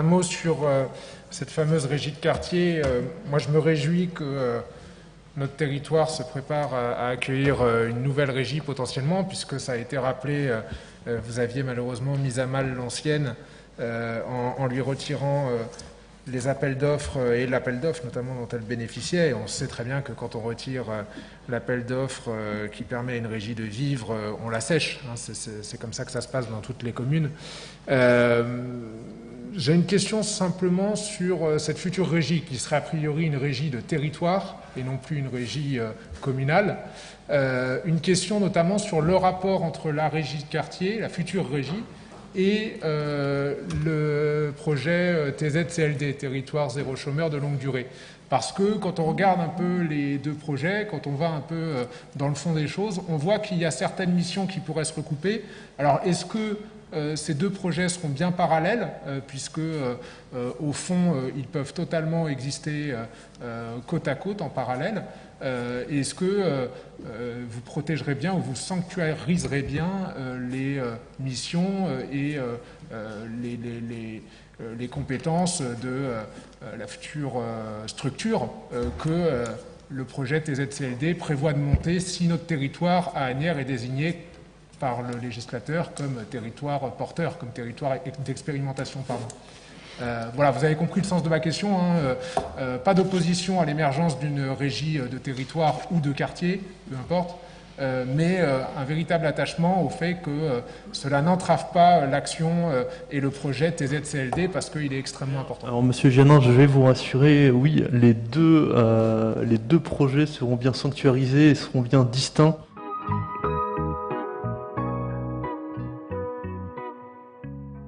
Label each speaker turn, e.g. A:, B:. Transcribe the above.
A: mot sur cette fameuse régie de quartier. Moi, je me réjouis que notre territoire se prépare à accueillir une nouvelle régie potentiellement, puisque ça a été rappelé, vous aviez malheureusement mis à mal l'ancienne en lui retirant les appels d'offres et l'appel d'offres notamment dont elle bénéficiait. Et on sait très bien que quand on retire l'appel d'offres qui permet à une régie de vivre, on la sèche. Hein, c'est comme ça que ça se passe dans toutes les communes. J'ai une question simplement sur cette future régie qui serait a priori une régie de territoire et non plus une régie communale. Une question notamment sur le rapport entre la régie de quartier, la future régie, et le projet TZCLD, Territoire Zéro Chômeur de Longue Durée. Parce que quand on regarde un peu les deux projets, quand on va un peu dans le fond des choses, on voit qu'il y a certaines missions qui pourraient se recouper. Alors est-ce que ces deux projets seront bien parallèles, puisque au fond, ils peuvent totalement exister côte à côte en parallèle. Est-ce que vous protégerez bien ou vous sanctuariserez bien les missions et les compétences de la future structure que le projet TZCLD prévoit de monter si notre territoire à Asnières est désigné par le législateur comme territoire porteur, comme territoire d'expérimentation, pardon. Voilà, vous avez compris le sens de ma question. Hein. Pas d'opposition à l'émergence d'une régie de territoire ou de quartier, peu importe, mais un véritable attachement au fait que cela n'entrave pas l'action et le projet TZCLD parce qu'il est extrêmement important.
B: Alors, Monsieur Gianin, je vais vous rassurer, oui, les deux projets seront bien sanctuarisés et seront bien distincts.